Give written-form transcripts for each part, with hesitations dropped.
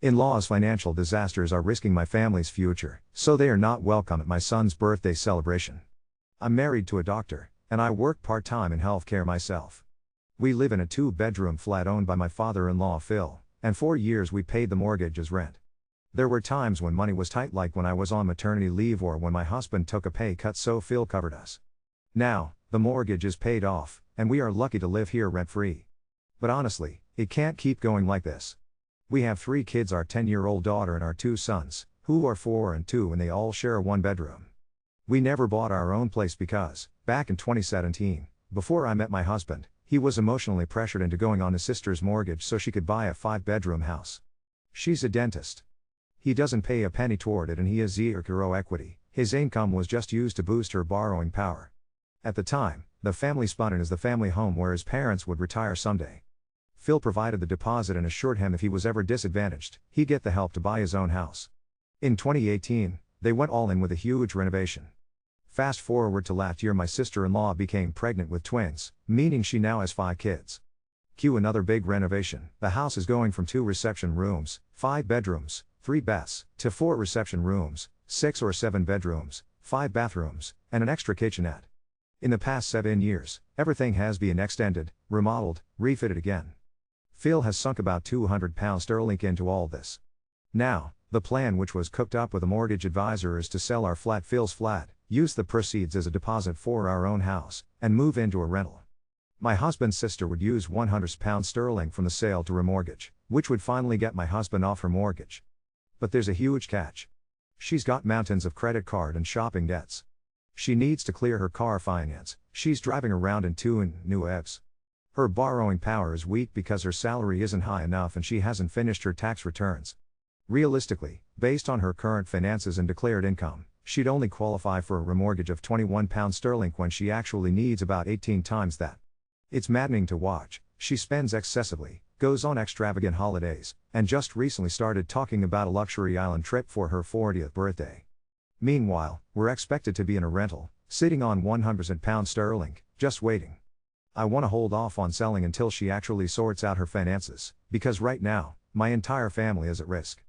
In-laws' financial disasters are risking my family's future, so they are not welcome at my son's birthday celebration. I'm married to a doctor, and I work part-time in healthcare myself. We live in a 2-bedroom flat owned by my father-in-law Phil, and for years we paid the mortgage as rent. There were times when money was tight, like when I was on maternity leave or when my husband took a pay cut, so Phil covered us. Now, the mortgage is paid off, and we are lucky to live here rent-free. But honestly, it can't keep going like this. We have 3 kids, our 10-year-old daughter and our 2 sons, who are 4 and 2, and they all share a 1-bedroom. We never bought our own place because, back in 2017, before I met my husband, he was emotionally pressured into going on his sister's mortgage so she could buy a 5-bedroom house. She's a dentist. He doesn't pay a penny toward it and he has zero equity. His income was just used to boost her borrowing power. At the time, the family spun in as the family home where his parents would retire someday. Phil provided the deposit and assured him if he was ever disadvantaged, he'd get the help to buy his own house. In 2018, they went all in with a huge renovation. Fast forward to last year, my sister-in-law became pregnant with twins, meaning she now has 5 kids. Cue another big renovation. The house is going from 2 reception rooms, 5 bedrooms, 3 baths, to 4 reception rooms, 6 or 7 bedrooms, 5 bathrooms, and an extra kitchenette. In the past 7 years, everything has been extended, remodeled, refitted again. Phil has sunk about £200 into all this. Now, the plan, which was cooked up with a mortgage advisor, is to sell our flat, Phil's flat, use the proceeds as a deposit for our own house, and move into a rental. My husband's sister would use £100 from the sale to remortgage, which would finally get my husband off her mortgage. But there's a huge catch. She's got mountains of credit card and shopping debts. She needs to clear her car finance. She's driving around in 2 new EVs. Her borrowing power is weak because her salary isn't high enough and she hasn't finished her tax returns. Realistically, based on her current finances and declared income, she'd only qualify for a remortgage of £21 when she actually needs about 18 times that. It's maddening to watch. She spends excessively, goes on extravagant holidays, and just recently started talking about a luxury island trip for her 40th birthday. Meanwhile, we're expected to be in a rental, sitting on £100, just waiting. I want to hold off on selling until she actually sorts out her finances, because right now, my entire family is at risk.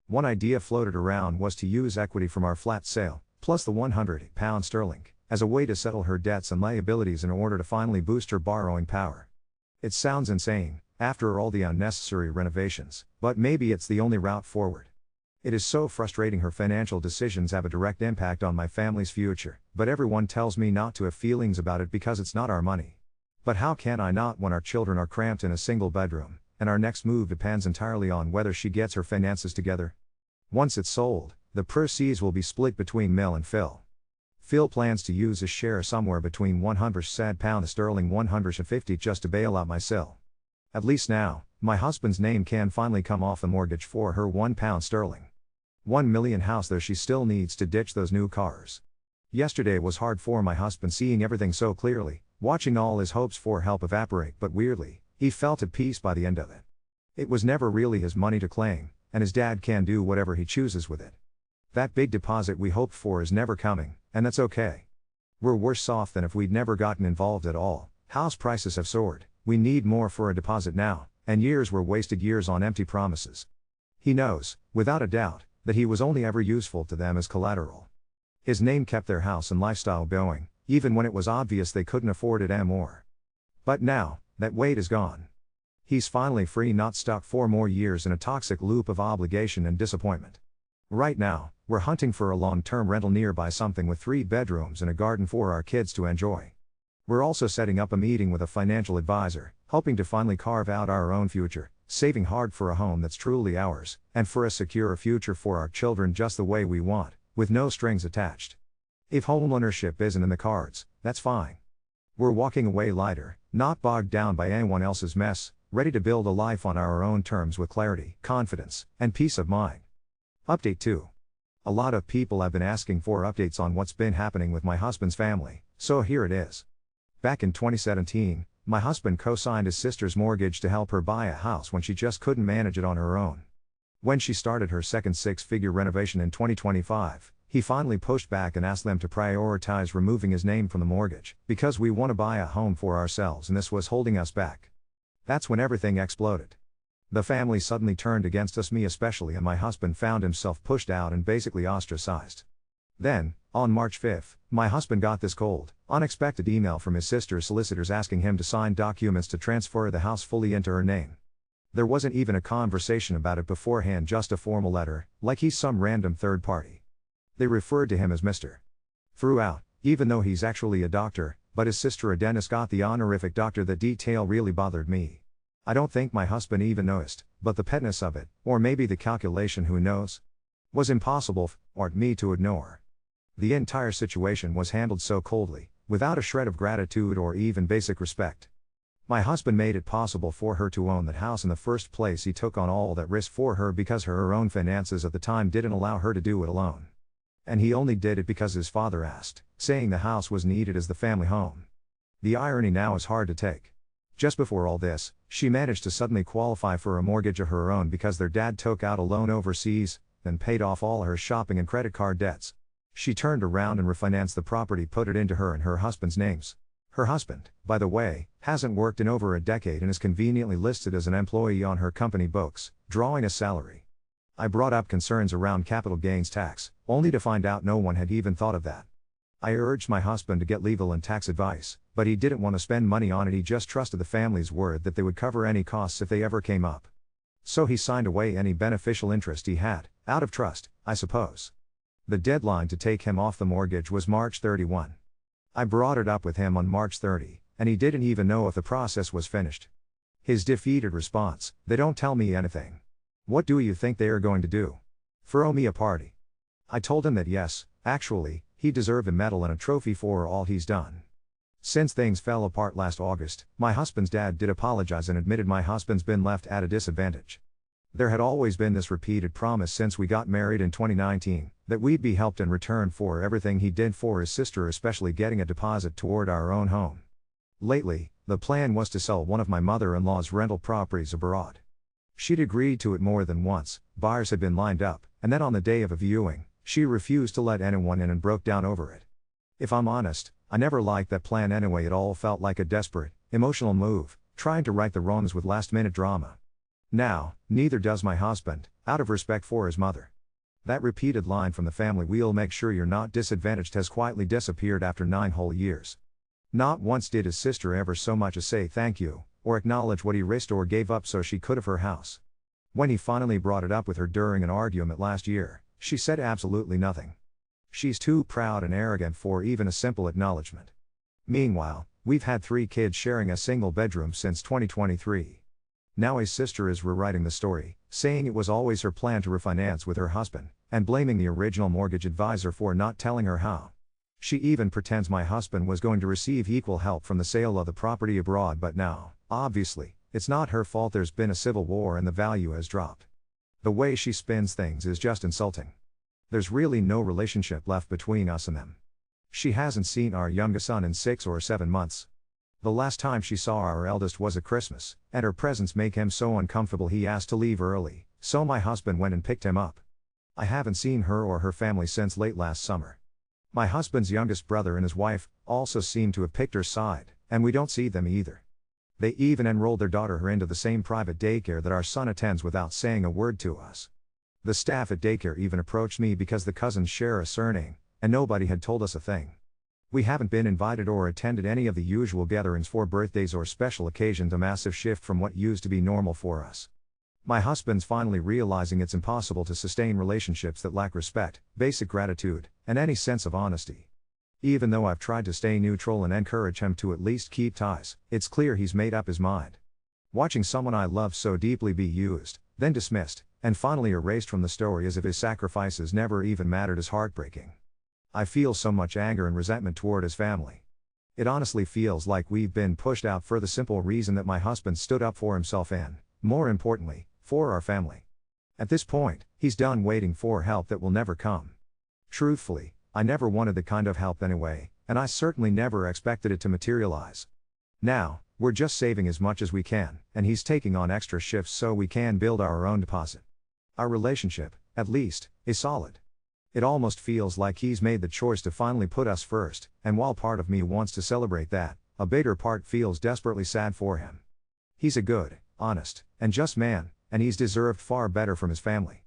One idea floated around was to use equity from our flat sale, plus the £100, as a way to settle her debts and liabilities in order to finally boost her borrowing power. It sounds insane, after all the unnecessary renovations, but maybe it's the only route forward. It is so frustrating. Her financial decisions have a direct impact on my family's future, but everyone tells me not to have feelings about it because it's not our money. But how can I not when our children are cramped in a single bedroom, and our next move depends entirely on whether she gets her finances together? Once it's sold, the proceeds will be split between Mel and Phil. Phil plans to use his share somewhere between £100 and £150 just to bail out my sil. At least now, my husband's name can finally come off the mortgage for her £1. £1 million house, though she still needs to ditch those new cars. Yesterday was hard for my husband, seeing everything so clearly, watching all his hopes for help evaporate, but weirdly, he felt at peace by the end of it. It was never really his money to claim, and his dad can do whatever he chooses with it. That big deposit we hoped for is never coming, and that's okay. We're worse off than if we'd never gotten involved at all. House prices have soared, we need more for a deposit now, and years were wasted, years on empty promises. He knows, without a doubt, that he was only ever useful to them as collateral. His name kept their house and lifestyle going, even when it was obvious they couldn't afford it anymore. But now, that weight is gone. He's finally free, not stuck 4 more years in a toxic loop of obligation and disappointment. Right now, we're hunting for a long-term rental nearby, something with 3 bedrooms and a garden for our kids to enjoy. We're also setting up a meeting with a financial advisor, hoping to finally carve out our own future, saving hard for a home that's truly ours, and for a secure future for our children just the way we want, with no strings attached. If homeownership isn't in the cards, that's fine. We're walking away lighter, not bogged down by anyone else's mess, ready to build a life on our own terms with clarity, confidence, and peace of mind. Update 2. A lot of people have been asking for updates on what's been happening with my husband's family, so here it is. Back in 2017, my husband co-signed his sister's mortgage to help her buy a house when she just couldn't manage it on her own. When she started her second 6-figure renovation in 2025, he finally pushed back and asked them to prioritize removing his name from the mortgage, because we want to buy a home for ourselves and this was holding us back. That's when everything exploded. The family suddenly turned against us, me especially, and my husband found himself pushed out and basically ostracized. Then, on March 5th, my husband got this cold, unexpected email from his sister's solicitors asking him to sign documents to transfer the house fully into her name. There wasn't even a conversation about it beforehand, just a formal letter, like he's some random third party. They referred to him as Mr. throughout, even though he's actually a doctor, but his sister a dentist got the honorific doctor. That detail really bothered me. I don't think my husband even noticed, but the petness of it, or maybe the calculation, who knows, was impossible for me to ignore. The entire situation was handled so coldly, without a shred of gratitude or even basic respect. My husband made it possible for her to own that house in the first place. He took on all that risk for her because her own finances at the time didn't allow her to do it alone. And he only did it because his father asked, saying the house was needed as the family home. The irony now is hard to take. Just before all this, she managed to suddenly qualify for a mortgage of her own because their dad took out a loan overseas, then paid off all her shopping and credit card debts. She turned around and refinanced the property, put it into her and her husband's names. Her husband, by the way, hasn't worked in over a decade and is conveniently listed as an employee on her company books, drawing a salary. I brought up concerns around capital gains tax, only to find out no one had even thought of that. I urged my husband to get legal and tax advice, but he didn't want to spend money on it. He just trusted the family's word that they would cover any costs if they ever came up. So he signed away any beneficial interest he had, out of trust, I suppose. The deadline to take him off the mortgage was March 31. I brought it up with him on March 30, and he didn't even know if the process was finished. His defeated response: "They don't tell me anything. What do you think they are going to do? Throw me a party?" I told him that yes, actually, he deserved a medal and a trophy for all he's done. Since things fell apart last August, my husband's dad did apologize and admitted my husband's been left at a disadvantage. There had always been this repeated promise since we got married in 2019, that we'd be helped in return for everything he did for his sister, especially getting a deposit toward our own home. Lately, the plan was to sell one of my mother-in-law's rental properties abroad. She'd agreed to it more than once, buyers had been lined up, and then on the day of a viewing, she refused to let anyone in and broke down over it. If I'm honest, I never liked that plan anyway. It all felt like a desperate, emotional move, trying to right the wrongs with last-minute drama. Now, neither does my husband, out of respect for his mother. That repeated line from the family, "We'll make sure you're not disadvantaged," has quietly disappeared after 9 whole years. Not once did his sister ever so much as say thank you, or acknowledge what he risked or gave up so she could have her house. When he finally brought it up with her during an argument last year, she said absolutely nothing. She's too proud and arrogant for even a simple acknowledgement. Meanwhile, we've had 3 kids sharing a single bedroom since 2023. Now his sister is rewriting the story, saying it was always her plan to refinance with her husband, and blaming the original mortgage advisor for not telling her how. She even pretends my husband was going to receive equal help from the sale of the property abroad, but now, obviously, it's not her fault. There's been a civil war and the value has dropped. The way she spins things is just insulting. There's really no relationship left between us and them. She hasn't seen our youngest son in 6 or 7 months. The last time she saw our eldest was at Christmas, and her presence made him so uncomfortable he asked to leave early, so my husband went and picked him up. I haven't seen her or her family since late last summer. My husband's youngest brother and his wife also seem to have picked her side, and we don't see them either. They even enrolled their daughter into the same private daycare that our son attends without saying a word to us. The staff at daycare even approached me because the cousins share a surname, and nobody had told us a thing. We haven't been invited or attended any of the usual gatherings for birthdays or special occasions, a massive shift from what used to be normal for us. My husband's finally realizing it's impossible to sustain relationships that lack respect, basic gratitude, and any sense of honesty. Even though I've tried to stay neutral and encourage him to at least keep ties, it's clear he's made up his mind. Watching someone I love so deeply be used, then dismissed, and finally erased from the story as if his sacrifices never even mattered is heartbreaking. I feel so much anger and resentment toward his family. It honestly feels like we've been pushed out for the simple reason that my husband stood up for himself and, more importantly, for our family. At this point, he's done waiting for help that will never come. Truthfully, I never wanted the kind of help anyway, and I certainly never expected it to materialize. Now, we're just saving as much as we can, and he's taking on extra shifts so we can build our own deposit. Our relationship, at least, is solid. It almost feels like he's made the choice to finally put us first, and while part of me wants to celebrate that, a bigger part feels desperately sad for him. He's a good, honest, and just man, and he's deserved far better from his family.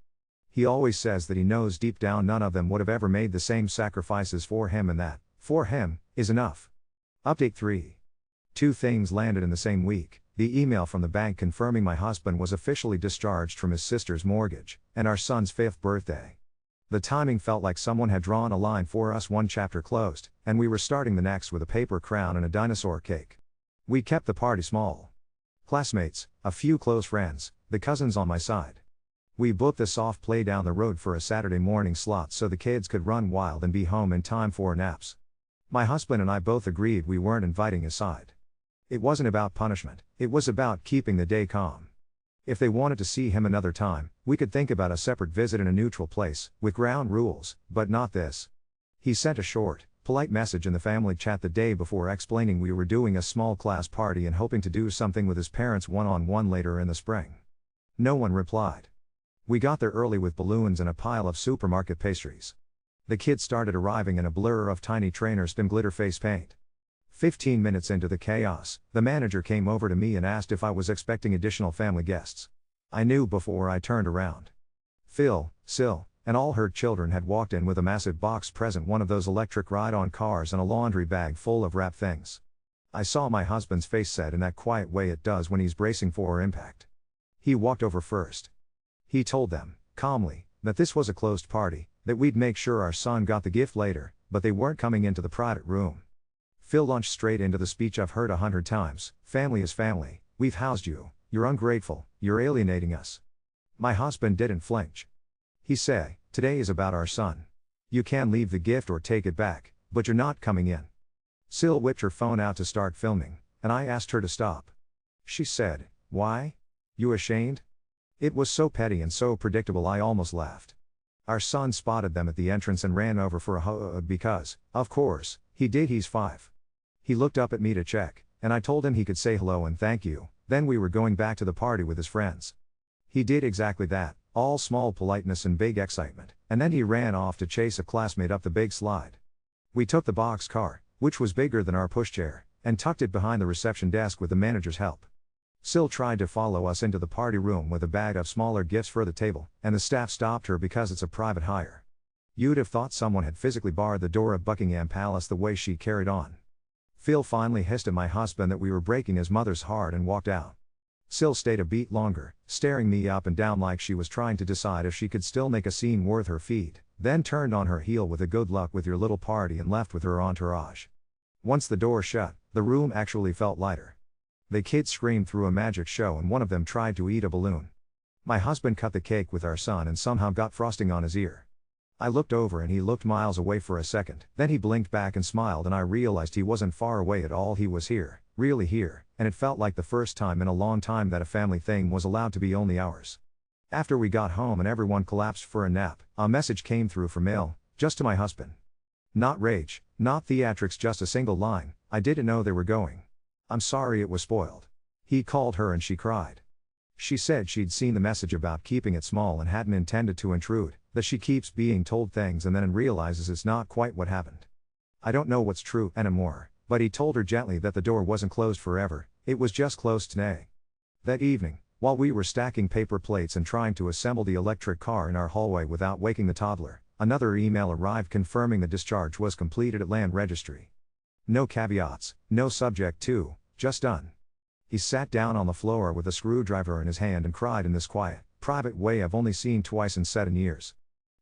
He always says that he knows deep down none of them would have ever made the same sacrifices for him, and that, for him, is enough. Update 3. Two things landed in the same week: the email from the bank confirming my husband was officially discharged from his sister's mortgage, and our son's 5th birthday. The timing felt like someone had drawn a line for us. One chapter closed, and we were starting the next with a paper crown and a dinosaur cake. We kept the party small. Classmates, a few close friends, the cousins on my side. We booked the soft play down the road for a Saturday morning slot so the kids could run wild and be home in time for naps. My husband and I both agreed we weren't inviting his side. It wasn't about punishment, it was about keeping the day calm. If they wanted to see him another time, we could think about a separate visit in a neutral place, with ground rules, but not this. He sent a short, polite message in the family chat the day before explaining we were doing a small class party and hoping to do something with his parents one-on-one later in the spring. No one replied. We got there early with balloons and a pile of supermarket pastries. The kids started arriving in a blur of tiny trainer spin glitter face paint. 15 minutes into the chaos, the manager came over to me and asked if I was expecting additional family guests. I knew before I turned around. Phil, Sil, and all her children had walked in with a massive box present, one of those electric ride-on cars, and a laundry bag full of wrapped things. I saw my husband's face set in that quiet way it does when he's bracing for impact. He walked over first. He told them, calmly, that this was a closed party, that we'd make sure our son got the gift later, but they weren't coming into the private room. Phil launched straight into the speech I've heard 100 times: family is family, we've housed you, you're ungrateful, you're alienating us. My husband didn't flinch. He said, today is about our son. You can leave the gift or take it back, but you're not coming in. Sil whipped her phone out to start filming, and I asked her to stop. She said, why? You ashamed? It was so petty and so predictable I almost laughed. Our son spotted them at the entrance and ran over for a hug because, of course, he did. He's 5. He looked up at me to check, and I told him he could say hello and thank you, then we were going back to the party with his friends. He did exactly that, all small politeness and big excitement, and then he ran off to chase a classmate up the big slide. We took the box car, which was bigger than our pushchair, and tucked it behind the reception desk with the manager's help. Sil tried to follow us into the party room with a bag of smaller gifts for the table, and the staff stopped her because it's a private hire. You'd have thought someone had physically barred the door of Buckingham Palace the way she carried on. Phil finally hissed at my husband that we were breaking his mother's heart and walked out. Sil stayed a beat longer, staring me up and down like she was trying to decide if she could still make a scene worth her feed, then turned on her heel with a good luck with your little party and left with her entourage. Once the door shut, the room actually felt lighter. The kids screamed through a magic show and one of them tried to eat a balloon. My husband cut the cake with our son and somehow got frosting on his ear. I looked over and he looked miles away for a second, then he blinked back and smiled and I realized he wasn't far away at all. He was here, really here, and it felt like the first time in a long time that a family thing was allowed to be only ours. After we got home and everyone collapsed for a nap, a message came through from Mail, just to my husband. Not rage, not theatrics, just a single line: I didn't know they were going. I'm sorry it was spoiled. He called her and she cried. She said she'd seen the message about keeping it small and hadn't intended to intrude, that she keeps being told things and then realizes it's not quite what happened. I don't know what's true anymore, but he told her gently that the door wasn't closed forever, it was just closed today. That evening, while we were stacking paper plates and trying to assemble the electric car in our hallway without waking the toddler, another email arrived confirming the discharge was completed at Land Registry. No caveats, no subject to, just done. He sat down on the floor with a screwdriver in his hand and cried in this quiet, private way I've only seen twice in 7 years.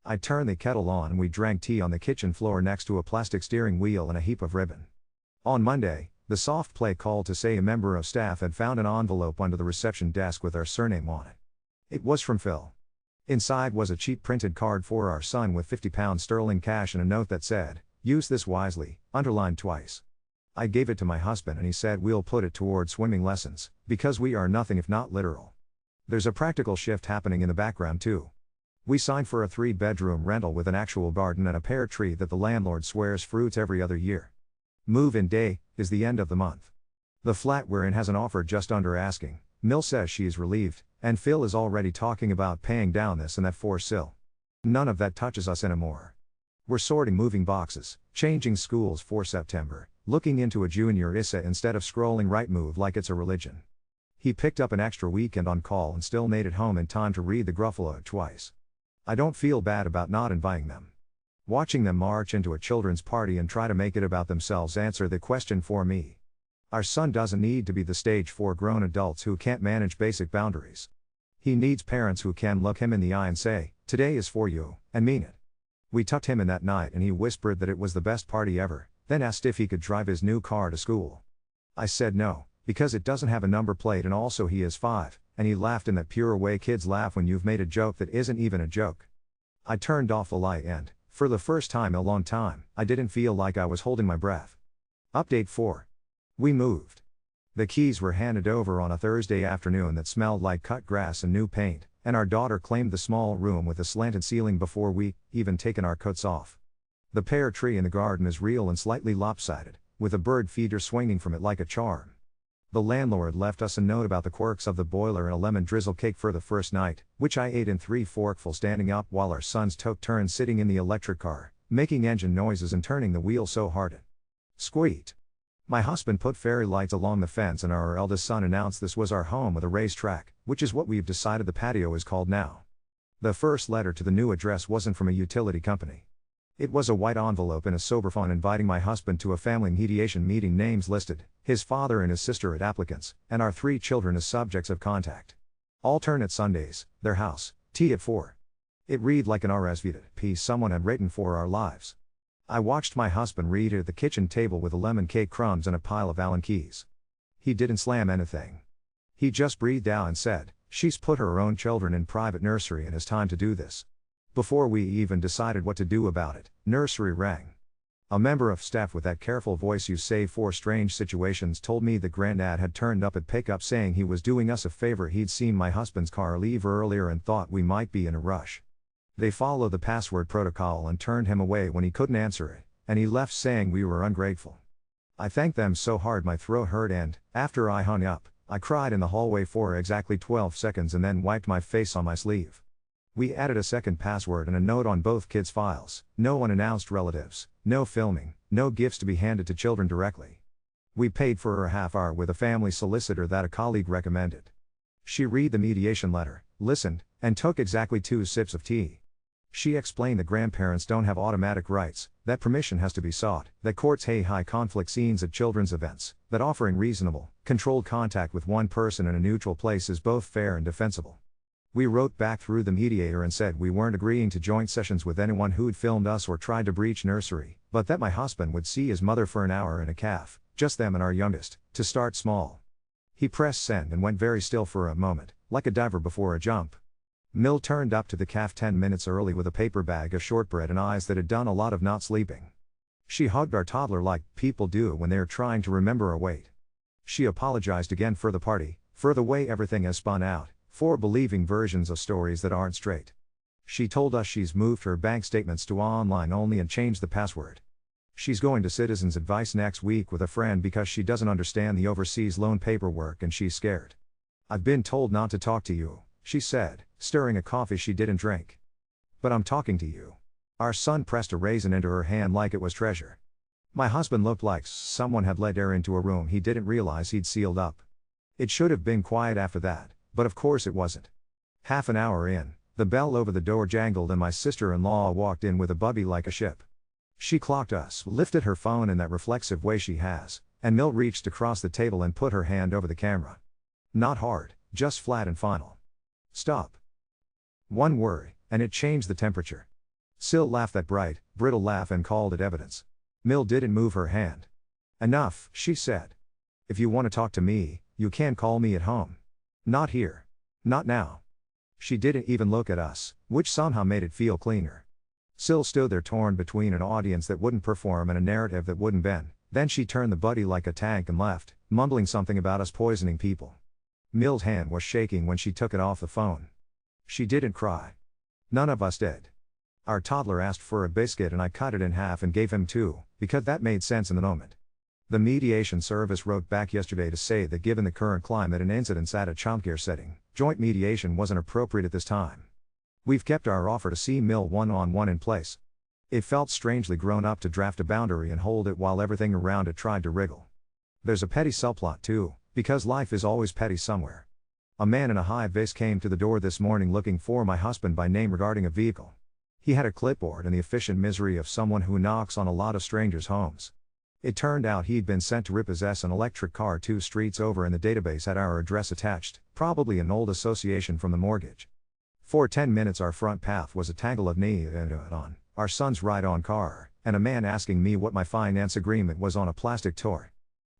I turned the kettle on and we drank tea on the kitchen floor next to a plastic steering wheel and a heap of ribbon. On Monday, the soft play called to say a member of staff had found an envelope under the reception desk with our surname on it. It was from Phil. Inside was a cheap printed card for our son with £50 sterling cash and a note that said, "Use this wisely," underlined twice. I gave it to my husband and he said we'll put it toward swimming lessons, because we are nothing if not literal. There's a practical shift happening in the background too. We signed for a 3-bedroom rental with an actual garden and a pear tree that the landlord swears fruits every other year. Move-in day is the end of the month. The flat we're in has an offer just under asking. Mill says she is relieved, and Phil is already talking about paying down this and that for Sil. None of that touches us anymore. We're sorting moving boxes, changing schools for September, looking into a junior ISA instead of scrolling Rightmove like it's a religion. He picked up an extra weekend on call and still made it home in time to read the Gruffalo twice. I don't feel bad about not inviting them. Watching them march into a children's party and try to make it about themselves answer the question for me. Our son doesn't need to be the stage for grown adults who can't manage basic boundaries. He needs parents who can look him in the eye and say, "Today is for you," and mean it. We tucked him in that night and he whispered that it was the best party ever, then asked if he could drive his new car to school. I said no, because it doesn't have a number plate and also he is 5, and he laughed in that pure way kids laugh when you've made a joke that isn't even a joke. I turned off the light and, for the first time in a long time, I didn't feel like I was holding my breath. Update 4. We moved. The keys were handed over on a Thursday afternoon that smelled like cut grass and new paint, and our daughter claimed the small room with a slanted ceiling before we even taken our coats off. The pear tree in the garden is real and slightly lopsided, with a bird feeder swinging from it like a charm. The landlord left us a note about the quirks of the boiler and a lemon drizzle cake for the first night, which I ate in 3 forkfuls standing up while our son's took turns sitting in the electric car, making engine noises and turning the wheel so hard it squeaked. My husband put fairy lights along the fence and our eldest son announced this was our home with a racetrack, which is what we've decided the patio is called now. The first letter to the new address wasn't from a utility company. It was a white envelope in a sober font inviting my husband to a family mediation meeting, names listed, his father and his sister as applicants, and our 3 children as subjects of contact. Alternate Sundays, their house, tea at 4. It read like an RSVP someone had written for our lives. I watched my husband read it at the kitchen table with a lemon cake crumbs and a pile of Allen keys. He didn't slam anything. He just breathed out and said, "She's put her own children in private nursery and it's time to do this." Before we even decided what to do about it, nursery rang. A member of staff with that careful voice you save for strange situations told me that Granddad had turned up at pickup saying he was doing us a favor. He'd seen my husband's car leave earlier and thought we might be in a rush. They followed the password protocol and turned him away when he couldn't answer it, and he left saying we were ungrateful. I thanked them so hard my throat hurt and, after I hung up, I cried in the hallway for exactly 12 seconds and then wiped my face on my sleeve. We added a second password and a note on both kids' files: no unannounced relatives, no filming, no gifts to be handed to children directly. We paid for a half hour with a family solicitor that a colleague recommended. She read the mediation letter, listened, and took exactly 2 sips of tea. She explained that grandparents don't have automatic rights, that permission has to be sought, that courts hate high conflict scenes at children's events, that offering reasonable, controlled contact with one person in a neutral place is both fair and defensible. We wrote back through the mediator and said we weren't agreeing to joint sessions with anyone who'd filmed us or tried to breach nursery, but that my husband would see his mother for an hour and a calf, just them and our youngest, to start small. He pressed send and went very still for a moment, like a diver before a jump. Mill turned up to the calf 10 minutes early with a paper bag of shortbread and eyes that had done a lot of not sleeping. She hugged our toddler like people do when they're trying to remember a weight. She apologized again for the party, for the way everything has spun out, for believing versions of stories that aren't straight. She told us she's moved her bank statements to online only and changed the password. She's going to Citizens Advice next week with a friend because she doesn't understand the overseas loan paperwork and she's scared. "I've been told not to talk to you," she said, stirring a coffee she didn't drink. "But I'm talking to you." Our son pressed a raisin into her hand like it was treasure. My husband looked like someone had let air into a room he didn't realize he'd sealed up. It should have been quiet after that, but of course it wasn't. Half an hour in, the bell over the door jangled and my sister-in-law walked in with a bubby like a ship. She clocked us, lifted her phone in that reflexive way she has, and Mill reached across the table and put her hand over the camera. Not hard, just flat and final. "Stop." One word, and it changed the temperature. Sil laughed that bright, brittle laugh and called it evidence. Mill didn't move her hand. "Enough," she said. "If you want to talk to me, you can call me at home. Not here. Not now." She didn't even look at us, which somehow made it feel cleaner. Sil stood there torn between an audience that wouldn't perform and a narrative that wouldn't bend. Then she turned the buddy like a tank and left, mumbling something about us poisoning people. Mill's hand was shaking when she took it off the phone. She didn't cry. None of us did. Our toddler asked for a biscuit and I cut it in half and gave him 2, because that made sense in the moment. The mediation service wrote back yesterday to say that given the current climate and incidents at a childcare setting, joint mediation wasn't appropriate at this time. We've kept our offer to see Mill one-on-one in place. It felt strangely grown up to draft a boundary and hold it while everything around it tried to wriggle. There's a petty subplot too, Because life is always petty somewhere. A man in a high vis came to the door this morning looking for my husband by name regarding a vehicle. He had a clipboard and the efficient misery of someone who knocks on a lot of strangers' homes. It turned out he'd been sent to repossess an electric car 2 streets over and the database had our address attached, probably an old association from the mortgage. For 10 minutes our front path was a tangle of on our son's ride-on car, and a man asking me what my finance agreement was on a plastic toy.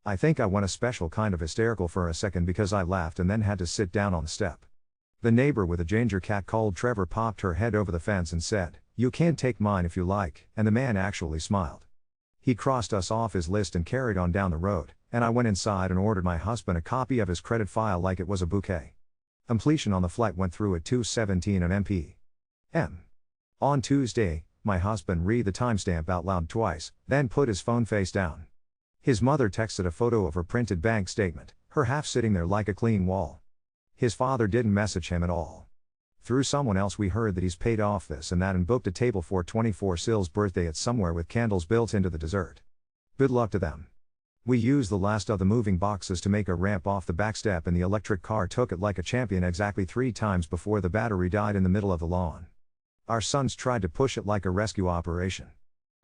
I think I went a special kind of hysterical for a second because I laughed and then had to sit down on the step. The neighbor with a ginger cat called Trevor popped her head over the fence and said, "You can take mine if you like," and the man actually smiled. He crossed us off his list and carried on down the road, and I went inside and ordered my husband a copy of his credit file like it was a bouquet. Completion on the flight went through at 2:17 m. On Tuesday, my husband read the timestamp out loud twice, then put his phone face down. His mother texted a photo of her printed bank statement, her half sitting there like a clean wall. His father didn't message him at all. Through someone else we heard that he's paid off this and that and booked a table for 24 Sill's birthday at somewhere with candles built into the dessert. Good luck to them. We used the last of the moving boxes to make a ramp off the back step and the electric car took it like a champion exactly 3 times before the battery died in the middle of the lawn. Our sons tried to push it like a rescue operation.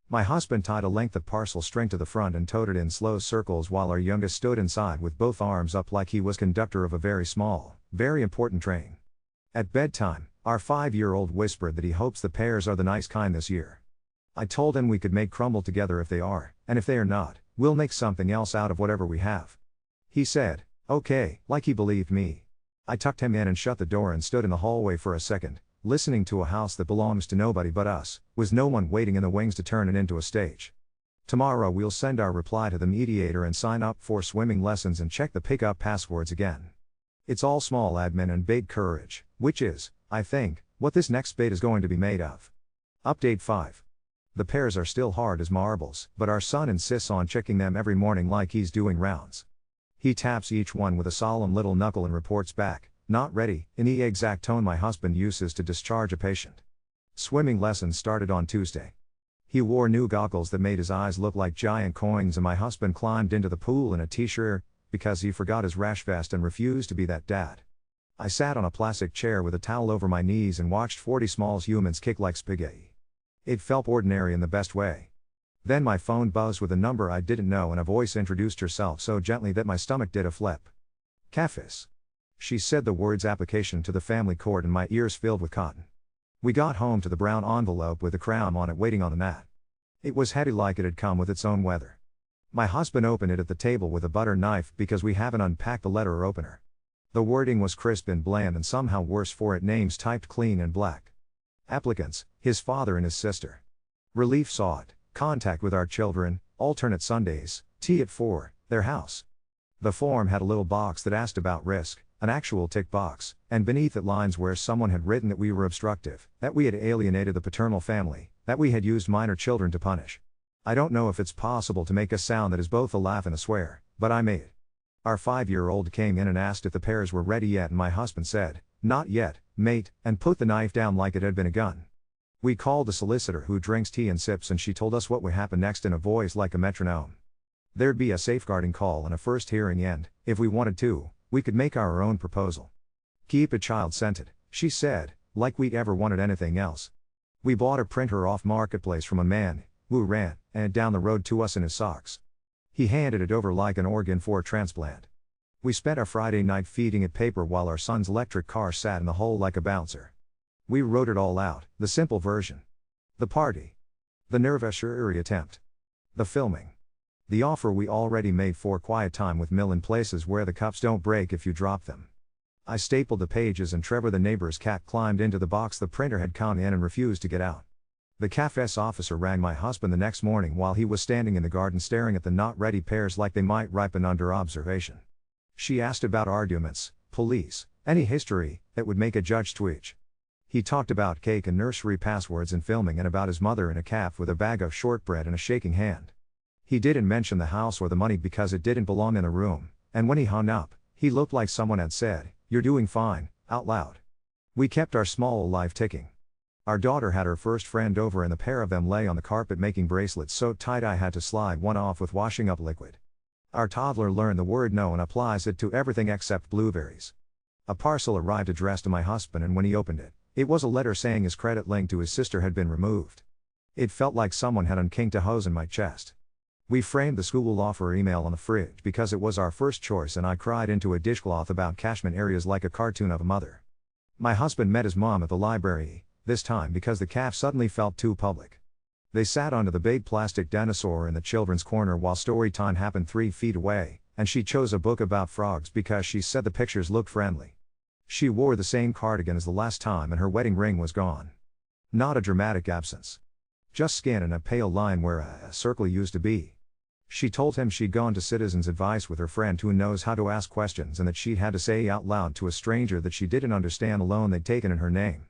My husband tied a length of parcel string to the front and towed it in slow circles while our youngest stood inside with both arms up like he was conductor of a very small, very important train. At bedtime, our 5-year-old whispered that he hopes the pears are the nice kind this year. I told him we could make crumble together if they are, and if they are not, we'll make something else out of whatever we have. He said, "Okay," like he believed me. I tucked him in and shut the door and stood in the hallway for a second, listening to a house that belongs to nobody but us, with no one waiting in the wings to turn it into a stage. Tomorrow we'll send our reply to the mediator and sign up for swimming lessons and check the pickup passwords again. It's all small admin and big courage, which is, I think, what this next bait is going to be made of. Update 5. The pears are still hard as marbles, but our son insists on checking them every morning like he's doing rounds. He taps each one with a solemn little knuckle and reports back, "Not ready," in the exact tone my husband uses to discharge a patient. Swimming lessons started on Tuesday. He wore new goggles that made his eyes look like giant coins and my husband climbed into the pool in a t-shirt, because he forgot his rash vest and refused to be that dad. I sat on a plastic chair with a towel over my knees and watched 40 small humans kick like spaghetti. It felt ordinary in the best way. Then my phone buzzed with a number I didn't know and a voice introduced herself so gently that my stomach did a flip. "Cafis." She said the words application to the family court and my ears filled with cotton. We got home to the brown envelope with the crown on it waiting on the mat. It was heady like it had come with its own weather. My husband opened it at the table with a butter knife because we haven't unpacked the letter opener. The wording was crisp and bland and somehow worse for it, names typed clean and black. Applicants, his father and his sister. Relief sought, contact with our children, alternate Sundays, tea at 4, their house. The form had a little box that asked about risk, an actual tick box, and beneath it lines where someone had written that we were obstructive, that we had alienated the paternal family, that we had used minor children to punish. I don't know if it's possible to make a sound that is both a laugh and a swear, but I made it. Our 5-year-old came in and asked if the pears were ready yet and my husband said, "Not yet, mate," and put the knife down like it had been a gun. We called the solicitor who drinks tea and sips and she told us what would happen next in a voice like a metronome. There'd be a safeguarding call and a first hearing and, if we wanted to, we could make our own proposal. "Keep a child scented," she said, like we'd ever wanted anything else. We bought a printer off Marketplace from a man who ran it down the road to us in his socks. He handed it over like an organ for a transplant. We spent a Friday night feeding it paper while our son's electric car sat in the hole like a bouncer. We wrote it all out, the simple version. The party. The nervous attempt. The filming. The offer we already made for quiet time with Mill in places where the cups don't break if you drop them. I stapled the pages and Trevor the neighbor's cat climbed into the box the printer had come in and refused to get out. The CAFS officer rang my husband the next morning while he was standing in the garden staring at the not ready pears like they might ripen under observation. She asked about arguments, police, any history that would make a judge twitch. He talked about cake and nursery passwords and filming and about his mother in a calf with a bag of shortbread and a shaking hand. He didn't mention the house or the money because it didn't belong in the room, and when he hung up, he looked like someone had said, "You're doing fine," out loud. We kept our small life ticking. Our daughter had her first friend over and the pair of them lay on the carpet making bracelets so tight I had to slide one off with washing up liquid. Our toddler learned the word no and applies it to everything except blueberries. A parcel arrived addressed to my husband, and when he opened it, it was a letter saying his credit link to his sister had been removed. It felt like someone had unkinked a hose in my chest. We framed the school offer email on the fridge because it was our first choice, and I cried into a dishcloth about catchment areas like a cartoon of a mother. My husband met his mom at the library, this time because the calf suddenly felt too public. They sat under the big plastic dinosaur in the children's corner while story time happened 3 feet away, and she chose a book about frogs because she said the pictures looked friendly. She wore the same cardigan as the last time, and her wedding ring was gone. Not a dramatic absence. Just skin and a pale line where a circle used to be. She told him she'd gone to Citizens Advice with her friend who knows how to ask questions, and that she'd had to say out loud to a stranger that she didn't understand a loan they'd taken in her name.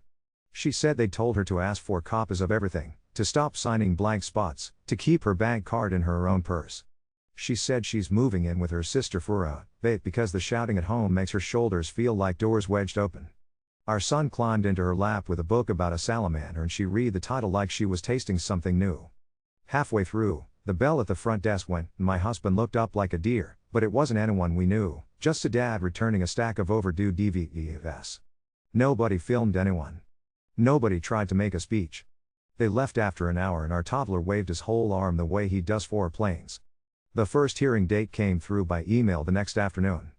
She said they'd told her to ask for copies of everything, to stop signing blank spots, to keep her bank card in her own purse. She said she's moving in with her sister for a bit because the shouting at home makes her shoulders feel like doors wedged open. Our son climbed into her lap with a book about a salamander, and she read the title like she was tasting something new. Halfway through, the bell at the front desk went, and my husband looked up like a deer, but it wasn't anyone we knew, just a dad returning a stack of overdue DVDs. Nobody filmed anyone. Nobody tried to make a speech. They left after an hour, and our toddler waved his whole arm the way he does for planes. The first hearing date came through by email the next afternoon.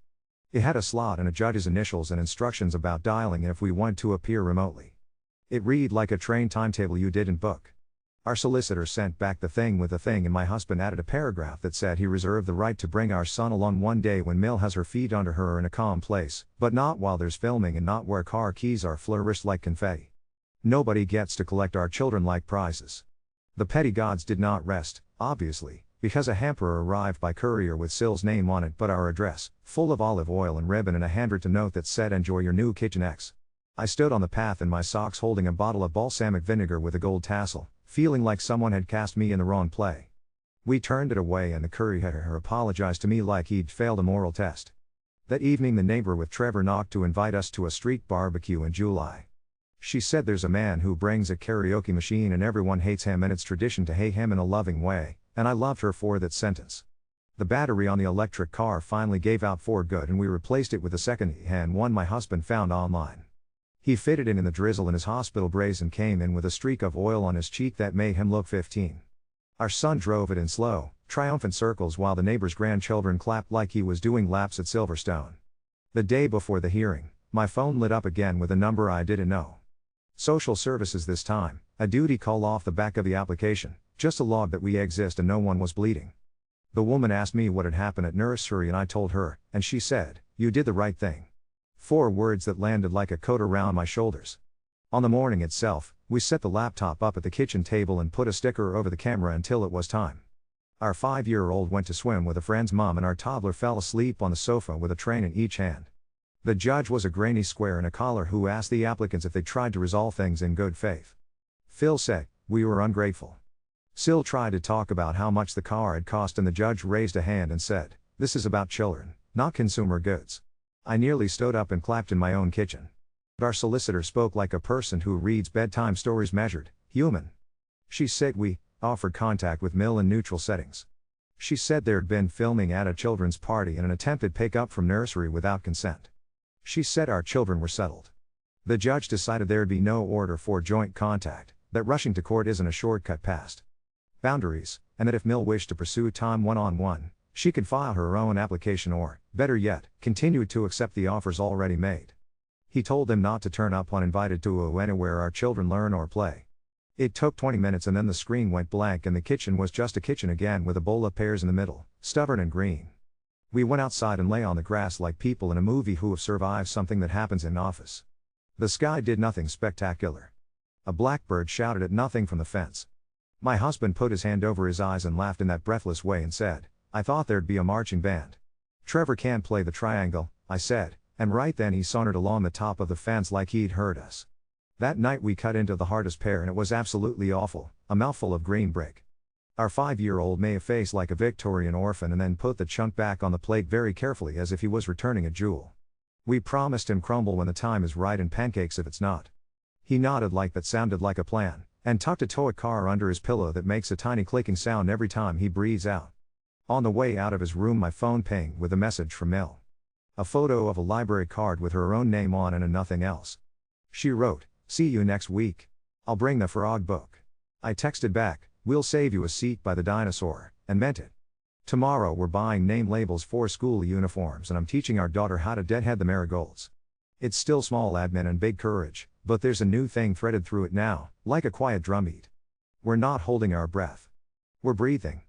It had a slot and a judge's initials and instructions about dialing if we wanted to appear remotely. It read like a train timetable you didn't book. Our solicitor sent back the thing with the thing, and my husband added a paragraph that said he reserved the right to bring our son along one day when Mill has her feet under her in a calm place, but not while there's filming and not where car keys are flourished like confetti. Nobody gets to collect our children like prizes. The petty gods did not rest, obviously, because a hamper arrived by courier with Sill's name on it but our address, full of olive oil and ribbon and a handwritten note that said enjoy your new kitchen X. I stood on the path in my socks holding a bottle of balsamic vinegar with a gold tassel, feeling like someone had cast me in the wrong play. We turned it away, and the courier apologized to me like he'd failed a moral test. That evening the neighbor with Trevor knocked to invite us to a street barbecue in July. She said there's a man who brings a karaoke machine and everyone hates him, and it's tradition to hate him in a loving way, and I loved her for that sentence. The battery on the electric car finally gave out for good, and we replaced it with a second-hand one my husband found online. He fitted it in the drizzle in his hospital braze and came in with a streak of oil on his cheek that made him look 15. Our son drove it in slow, triumphant circles while the neighbor's grandchildren clapped like he was doing laps at Silverstone. The day before the hearing, my phone lit up again with a number I didn't know. Social services this time, a duty call off the back of the application, just a log that we exist and no one was bleeding. The woman asked me what had happened at nursery, and I told her, and she said, "You did the right thing." 4 words that landed like a coat around my shoulders. On the morning itself, we set the laptop up at the kitchen table and put a sticker over the camera until it was time. Our 5-year-old went to swim with a friend's mom, and our toddler fell asleep on the sofa with a train in each hand. The judge was a grainy square in a collar who asked the applicants if they tried to resolve things in good faith. Phil said, "We were ungrateful." Sil tried to talk about how much the car had cost, and the judge raised a hand and said, "This is about children, not consumer goods." I nearly stood up and clapped in my own kitchen. But our solicitor spoke like a person who reads bedtime stories measured, human. She said we offered contact with Mill in neutral settings. She said there'd been filming at a children's party and an attempted pick-up from nursery without consent. She said our children were settled. The judge decided there'd be no order for joint contact, that rushing to court isn't a shortcut past boundaries, and that if Mill wished to pursue time one-on-one, she could file her own application or, better yet, continue to accept the offers already made. He told them not to turn up uninvited to anywhere our children learn or play. It took 20 minutes and then the screen went blank and the kitchen was just a kitchen again with a bowl of pears in the middle, stubborn and green. We went outside and lay on the grass like people in a movie who have survived something that happens in office. The sky did nothing spectacular. A blackbird shouted at nothing from the fence. My husband put his hand over his eyes and laughed in that breathless way and said, "I thought there'd be a marching band." "Trevor can't play the triangle," I said, and right then he sauntered along the top of the fence like he'd heard us. That night we cut into the hardest pear and it was absolutely awful, a mouthful of green brick. Our 5-year-old made a face like a Victorian orphan and then put the chunk back on the plate very carefully as if he was returning a jewel. We promised him crumble when the time is right and pancakes if it's not. He nodded like that sounded like a plan, and tucked a toy car under his pillow that makes a tiny clicking sound every time he breathes out. On the way out of his room, my phone pinged with a message from Mel. A photo of a library card with her own name on it and nothing else. She wrote, "See you next week. I'll bring the frog book." I texted back, "We'll save you a seat by the dinosaur," and meant it. Tomorrow we're buying name labels for school uniforms and I'm teaching our daughter how to deadhead the marigolds. It's still small admin and big courage, but there's a new thing threaded through it now, like a quiet drumbeat. We're not holding our breath. We're breathing.